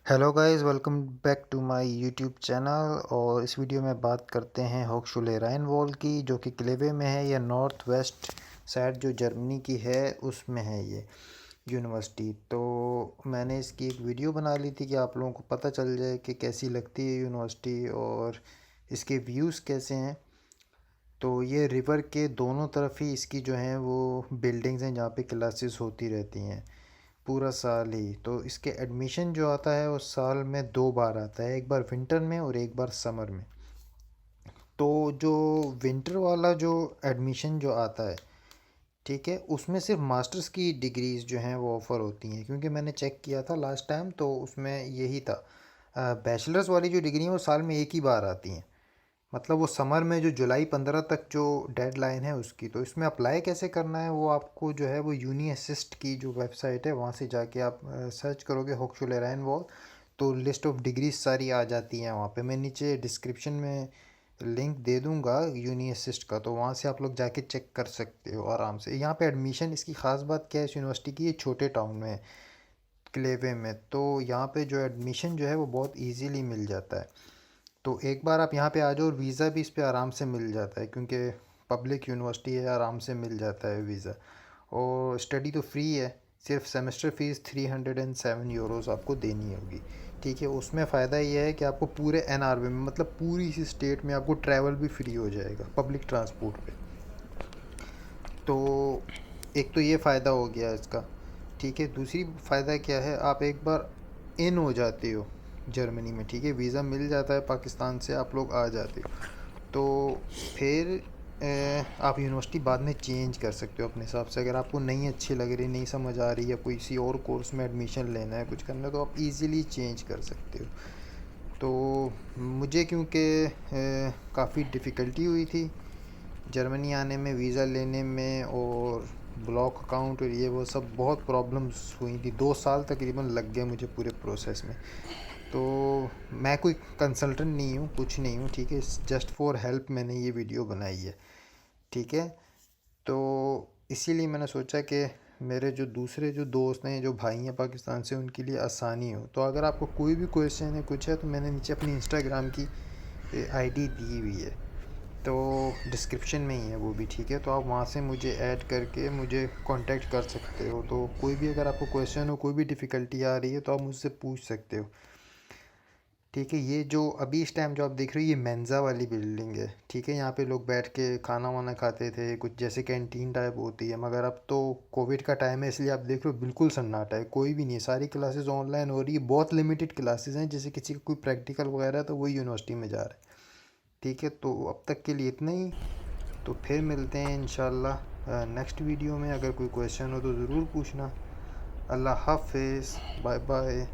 Hello guys, welcome back to my YouTube channel. और इस video में बात करते हैं होक्सचुले राइनवॉल की, जो कि क्लेवे में है या नॉर्थ वेस्ट साइड जो जर्मनी की है उसमें है ये यूनिवर्सिटी। तो मैंने इसकी एक वीडियो बना ली थी कि आप लोगों को पता चल जाए कि कैसी लगती है यूनिवर्सिटी और इसके व्यूज़ कैसे हैं। तो ये रिवर के दोनों तरफ ही इसकी जो हैं वो बिल्डिंग्स हैं जहाँ पे क्लासेस होती रहती हैं पूरा साल ही। तो इसके एडमिशन जो आता है वो साल में 2 बार आता है, एक बार विंटर में और एक बार समर में। तो जो विंटर वाला जो एडमिशन जो आता है, ठीक है, उसमें सिर्फ मास्टर्स की डिग्रीज जो हैं वो ऑफ़र होती हैं, क्योंकि मैंने चेक किया था लास्ट टाइम तो उसमें यही था। बैचलर्स वाली जो डिग्री है वो साल में एक ही बार आती हैं, मतलब वो समर में जो जुलाई 15 तक जो डेडलाइन है उसकी। तो इसमें अप्लाई कैसे करना है वो आपको जो है वो यूनी असिस्ट की जो वेबसाइट है वहाँ से जाके आप सर्च करोगे होक्सचुले राइनवॉल, तो लिस्ट ऑफ डिग्रीज सारी आ जाती हैं वहाँ पे। मैं नीचे डिस्क्रिप्शन में लिंक दे दूँगा यूनी असिस्ट का, तो वहाँ से आप लोग जाके चेक कर सकते हो आराम से। यहाँ पे एडमिशन इसकी ख़ास बात क्या है इस यूनिवर्सिटी की, ये छोटे टाउन में है, क्लेवे में, तो यहाँ पे जो एडमिशन जो है वो बहुत इजीली मिल जाता है। तो एक बार आप यहाँ पे आ जाओ और वीज़ा भी इस पे आराम से मिल जाता है, क्योंकि पब्लिक यूनिवर्सिटी है, आराम से मिल जाता है वीज़ा। और स्टडी तो फ्री है, सिर्फ सेमेस्टर फ़ीस 307 यूरोज़ आपको देनी होगी, ठीक है। उसमें फ़ायदा ये है कि आपको पूरे NRV में, मतलब पूरी इसी स्टेट में आपको ट्रैवल भी फ्री हो जाएगा पब्लिक ट्रांसपोर्ट पे। तो एक तो ये फ़ायदा हो गया इसका, ठीक है। दूसरी फ़ायदा क्या है, आप एक बार इन हो जाते हो जर्मनी में, ठीक है, वीज़ा मिल जाता है पाकिस्तान से, आप लोग आ जाते हो, तो फिर आप यूनिवर्सिटी बाद में चेंज कर सकते हो अपने हिसाब से। अगर आपको नहीं अच्छी लग रही, नहीं समझ आ रही, या कोई किसी और कोर्स में एडमिशन लेना है, कुछ करना है, तो आप इजीली चेंज कर सकते हो। तो मुझे क्योंकि काफ़ी डिफ़िकल्टी हुई थी जर्मनी आने में, वीज़ा लेने में, और ब्लॉक अकाउंट और ये वो सब बहुत प्रॉब्लम्स हुई थी। 2 साल तकरीबन लग गए मुझे पूरे प्रोसेस में। तो मैं कोई कंसल्टेंट नहीं हूँ, कुछ नहीं हूँ, ठीक है, जस्ट फॉर हेल्प मैंने ये वीडियो बनाई है, ठीक है। तो इसीलिए मैंने सोचा कि मेरे जो दूसरे जो दोस्त हैं, जो भाई हैं पाकिस्तान से, उनके लिए आसानी हो। तो अगर आपको कोई भी क्वेश्चन है, कुछ है, तो मैंने नीचे अपनी इंस्टाग्राम की आईडी दी हुई है, तो डिस्क्रिप्शन में ही है वो भी, ठीक है। तो आप वहाँ से मुझे ऐड करके मुझे कांटेक्ट कर सकते हो। तो कोई भी अगर आपको क्वेश्चन हो, कोई भी डिफ़िकल्टी आ रही है, तो आप मुझसे पूछ सकते हो, ठीक है। ये जो अभी इस टाइम जो आप देख रहे हो, ये मेंज़ा वाली बिल्डिंग है, ठीक है। यहाँ पे लोग बैठ के खाना वाना खाते थे, कुछ जैसे कैंटीन टाइप होती है, मगर अब तो कोविड का टाइम है, इसलिए आप देख रहे हो बिल्कुल सन्नाटा है, कोई भी नहीं है, सारी क्लासेस ऑनलाइन हो रही है। बहुत लिमिटेड क्लासेस हैं, जैसे किसी का कोई प्रैक्टिकल वगैरह है तो वही यूनिवर्सिटी में जा रहा है, ठीक है। तो अब तक के लिए इतना ही, तो फिर मिलते हैं इंशाल्लाह नेक्स्ट वीडियो में। अगर कोई क्वेश्चन हो तो ज़रूर पूछना। अल्लाह हाफिज़, बाय बाय।